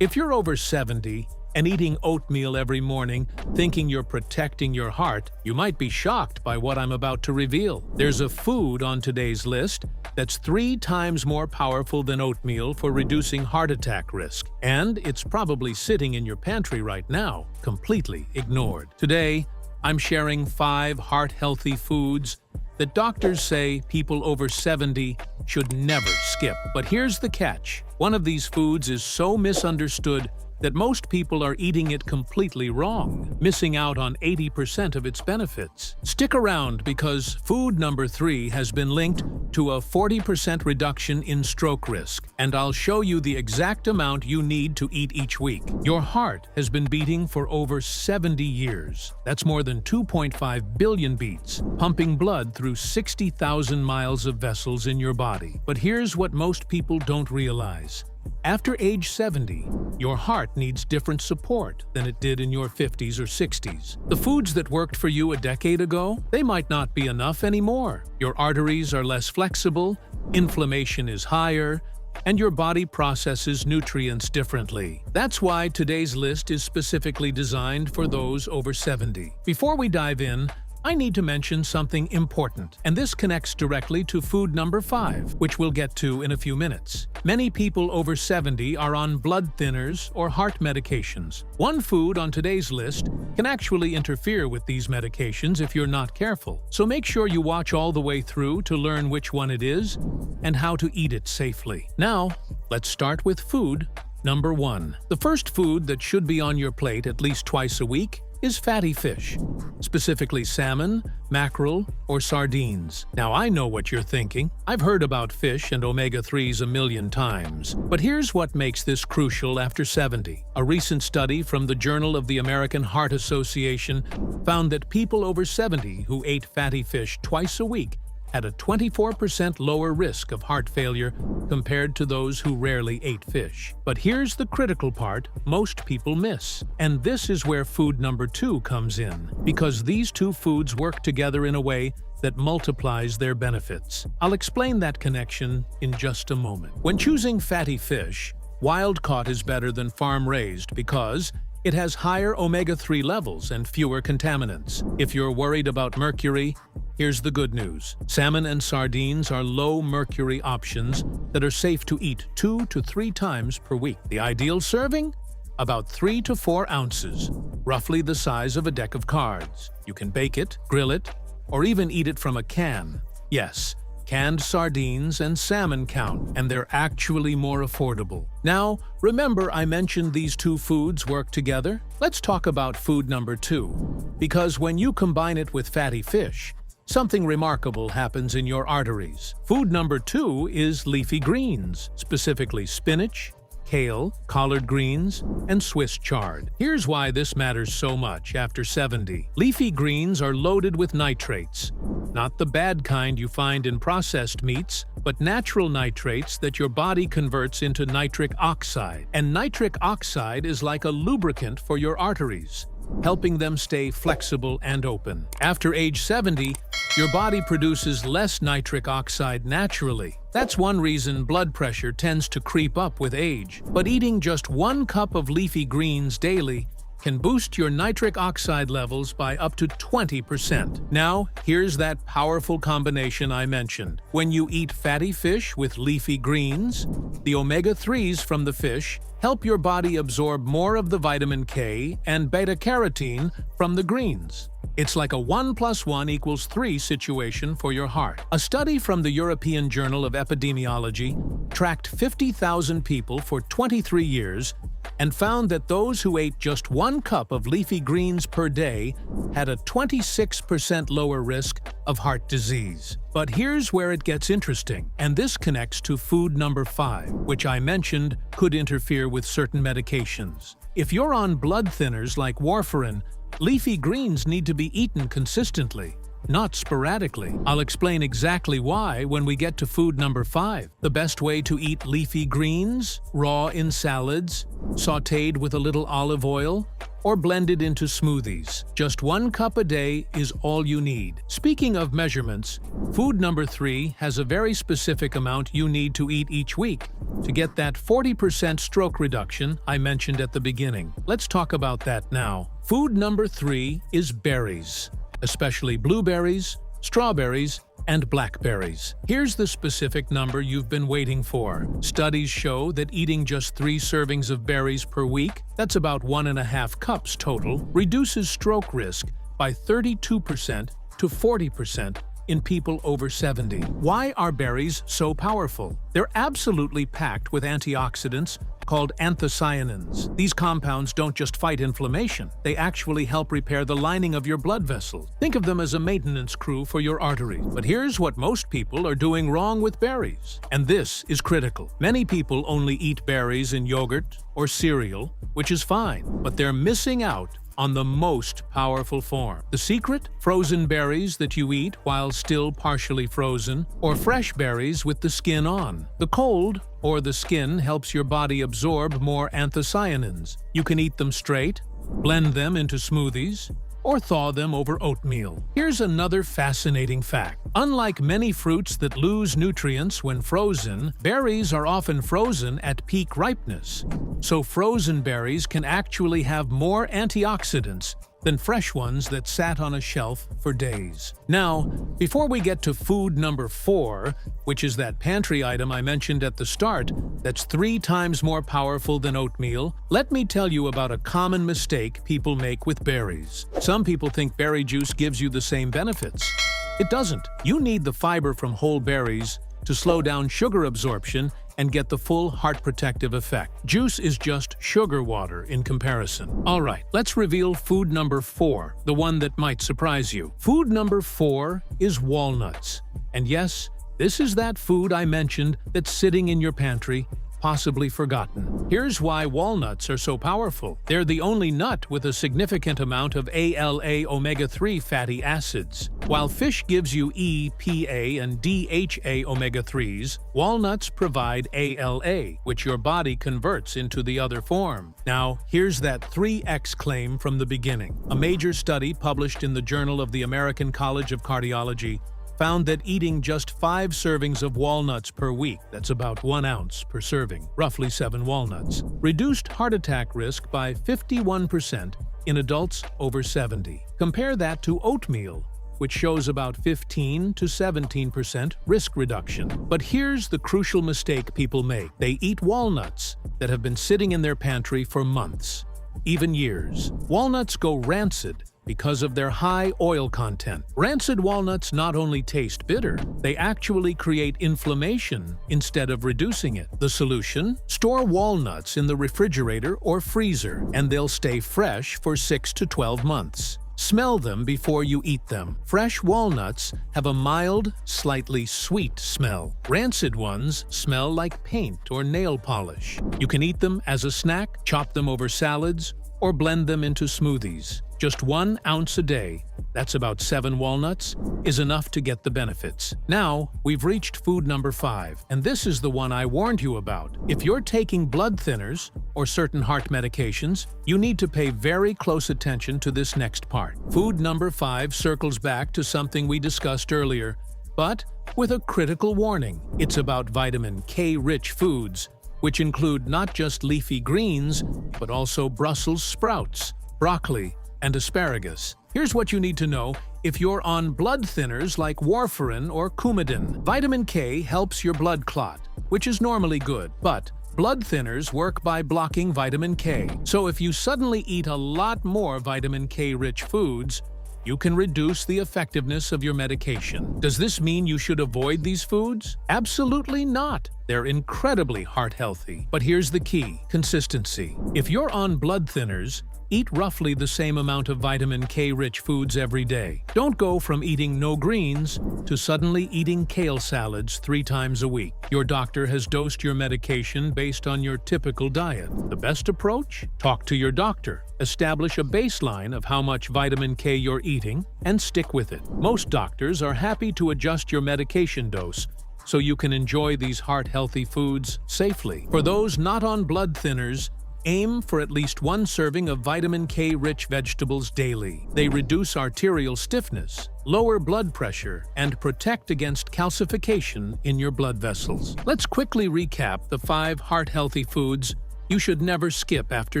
If you're over 70 and eating oatmeal every morning, thinking you're protecting your heart, you might be shocked by what I'm about to reveal. There's a food on today's list that's 3 times more powerful than oatmeal for reducing heart attack risk. And it's probably sitting in your pantry right now, completely ignored. Today, I'm sharing 5 heart-healthy foods that doctors say people over 70 should never skip. But here's the catch. One of these foods is so misunderstood that most people are eating it completely wrong, missing out on 80% of its benefits. Stick around because food number 3 has been linked to a 40% reduction in stroke risk, and I'll show you the exact amount you need to eat each week. Your heart has been beating for over 70 years. That's more than 2.5 billion beats, pumping blood through 60,000 miles of vessels in your body. But here's what most people don't realize. After age 70, your heart needs different support than it did in your 50s or 60s. The foods that worked for you a decade ago, they might not be enough anymore. Your arteries are less flexible, inflammation is higher, and your body processes nutrients differently. That's why today's list is specifically designed for those over 70. Before we dive in, I need to mention something important, and this connects directly to food number 5, which we'll get to in a few minutes. Many people over 70 are on blood thinners or heart medications. One food on today's list can actually interfere with these medications if you're not careful. So make sure you watch all the way through to learn which one it is and how to eat it safely. Now, let's start with food number 1. The first food that should be on your plate at least twice a week is fatty fish, specifically salmon, mackerel, or sardines. Now I know what you're thinking. I've heard about fish and omega-3s a million times. But here's what makes this crucial after 70. A recent study from the Journal of the American Heart Association found that people over 70 who ate fatty fish twice a week had a 24% lower risk of heart failure compared to those who rarely ate fish. But here's the critical part most people miss. And this is where food number 2 comes in, because these two foods work together in a way that multiplies their benefits. I'll explain that connection in just a moment. When choosing fatty fish, wild-caught is better than farm-raised because it has higher omega-3 levels and fewer contaminants. If you're worried about mercury, here's the good news. Salmon and sardines are low-mercury options that are safe to eat 2 to 3 times per week. The ideal serving? About 3 to 4 ounces, roughly the size of a deck of cards. You can bake it, grill it, or even eat it from a can. Yes, canned sardines and salmon count, and they're actually more affordable. Now, remember I mentioned these two foods work together? Let's talk about food number 2, because when you combine it with fatty fish, something remarkable happens in your arteries. Food number 2 is leafy greens, specifically spinach, kale, collard greens, and Swiss chard. Here's why this matters so much after 70. Leafy greens are loaded with nitrates, not the bad kind you find in processed meats, but natural nitrates that your body converts into nitric oxide. And nitric oxide is like a lubricant for your arteries, helping them stay flexible and open. After age 70, your body produces less nitric oxide naturally. That's one reason blood pressure tends to creep up with age. But eating just 1 cup of leafy greens daily can boost your nitric oxide levels by up to 20%. Now, here's that powerful combination I mentioned. When you eat fatty fish with leafy greens, the omega-3s from the fish help your body absorb more of the vitamin K and beta-carotene from the greens. It's like a 1 + 1 = 3 situation for your heart. A study from the European Journal of Epidemiology tracked 50,000 people for 23 years and found that those who ate just 1 cup of leafy greens per day had a 26% lower risk of heart disease. But here's where it gets interesting, and this connects to food number 5, which I mentioned could interfere with certain medications. If you're on blood thinners like warfarin, leafy greens need to be eaten consistently. not sporadically. I'll explain exactly why when we get to food number 5. The best way to eat leafy greens, raw in salads, sautéed with a little olive oil, or blended into smoothies. Just 1 cup a day is all you need. Speaking of measurements, food number 3 has a very specific amount you need to eat each week to get that 40% stroke reduction I mentioned at the beginning. Let's talk about that now. Food number 3 is berries, especially blueberries, strawberries, and blackberries. Here's the specific number you've been waiting for. Studies show that eating just 3 servings of berries per week, that's about 1.5 cups total, reduces stroke risk by 32% to 40% in people over 70. Why are berries so powerful? They're absolutely packed with antioxidants called anthocyanins. These compounds don't just fight inflammation, they actually help repair the lining of your blood vessels. Think of them as a maintenance crew for your arteries. But here's what most people are doing wrong with berries. And this is critical. Many people only eat berries in yogurt or cereal, which is fine, but they're missing out on the most powerful form. The secret? Frozen berries that you eat while still partially frozen, or fresh berries with the skin on. The cold or the skin helps your body absorb more anthocyanins. You can eat them straight, blend them into smoothies, or thaw them over oatmeal. Here's another fascinating fact. Unlike many fruits that lose nutrients when frozen, berries are often frozen at peak ripeness. So frozen berries can actually have more antioxidants than fresh ones that sat on a shelf for days. Now, before we get to food number 4, which is that pantry item I mentioned at the start that's 3 times more powerful than oatmeal, let me tell you about a common mistake people make with berries. Some people think berry juice gives you the same benefits. It doesn't. You need the fiber from whole berries to slow down sugar absorption and get the full heart protective effect. Juice is just sugar water in comparison. All right, let's reveal food number 4, the one that might surprise you. Food number 4 is walnuts. And yes, this is that food I mentioned that's sitting in your pantry, possibly forgotten. Here's why walnuts are so powerful. They're the only nut with a significant amount of ALA omega-3 fatty acids. While fish gives you EPA and DHA omega-3s, walnuts provide ALA, which your body converts into the other form. Now, here's that 3x claim from the beginning. A major study published in the Journal of the American College of Cardiology found that eating just 5 servings of walnuts per week, that's about 1 ounce per serving, roughly 7 walnuts, reduced heart attack risk by 51% in adults over 70. Compare that to oatmeal, which shows about 15 to 17% risk reduction. But here's the crucial mistake people make. They eat walnuts that have been sitting in their pantry for months, even years. Walnuts go rancid because of their high oil content. Rancid walnuts not only taste bitter, they actually create inflammation instead of reducing it. The solution? Store walnuts in the refrigerator or freezer, and they'll stay fresh for 6 to 12 months. Smell them before you eat them. Fresh walnuts have a mild, slightly sweet smell. Rancid ones smell like paint or nail polish. You can eat them as a snack, chop them over salads, or blend them into smoothies. Just 1 ounce a day, that's about 7 walnuts, is enough to get the benefits. Now, we've reached food number 5, and this is the one I warned you about. If you're taking blood thinners or certain heart medications, you need to pay very close attention to this next part. Food number 5 circles back to something we discussed earlier, but with a critical warning. It's about vitamin K-rich foods, which include not just leafy greens, but also Brussels sprouts, broccoli, and asparagus. Here's what you need to know if you're on blood thinners like warfarin or Coumadin. Vitamin K helps your blood clot, which is normally good, but blood thinners work by blocking vitamin K. So if you suddenly eat a lot more vitamin K-rich foods, you can reduce the effectiveness of your medication. Does this mean you should avoid these foods? Absolutely not. They're incredibly heart healthy. But here's the key: consistency. If you're on blood thinners, eat roughly the same amount of vitamin K-rich foods every day. Don't go from eating no greens to suddenly eating kale salads 3 times a week. Your doctor has dosed your medication based on your typical diet. The best approach? Talk to your doctor. Establish a baseline of how much vitamin K you're eating and stick with it. Most doctors are happy to adjust your medication dose so you can enjoy these heart-healthy foods safely. For those not on blood thinners, aim for at least 1 serving of vitamin K-rich vegetables daily. They reduce arterial stiffness, lower blood pressure, and protect against calcification in your blood vessels. Let's quickly recap the 5 heart-healthy foods you should never skip after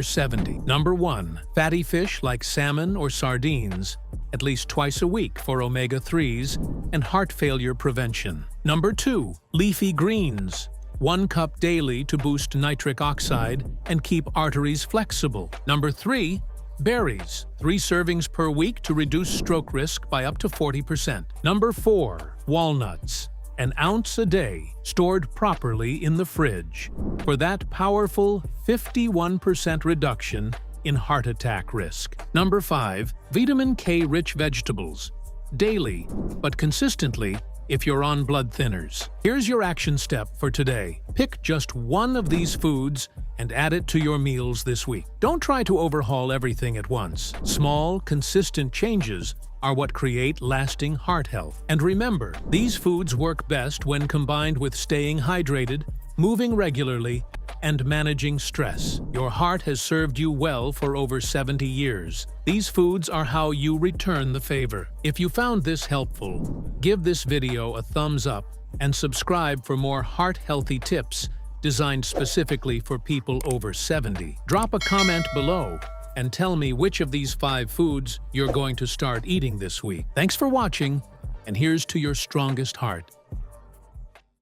70. Number 1. Fatty fish like salmon or sardines, at least twice a week for omega-3s and heart failure prevention. Number 2. Leafy greens, 1 cup daily to boost nitric oxide and keep arteries flexible. Number 3. Berries, 3 servings per week to reduce stroke risk by up to 40%. Number 4. Walnuts, 1 ounce a day, stored properly in the fridge, for that powerful 51% reduction in heart attack risk. Number 5. Vitamin K-rich vegetables, daily, but consistently if you're on blood thinners. Here's your action step for today. Pick just 1 of these foods and add it to your meals this week. Don't try to overhaul everything at once. Small, consistent changes are what create lasting heart health. And remember, these foods work best when combined with staying hydrated, moving regularly, and managing stress. Your heart has served you well for over 70 years. These foods are how you return the favor. If you found this helpful, give this video a thumbs up and subscribe for more heart-healthy tips designed specifically for people over 70. Drop a comment below and tell me which of these 5 foods you're going to start eating this week. Thanks for watching, and here's to your strongest heart.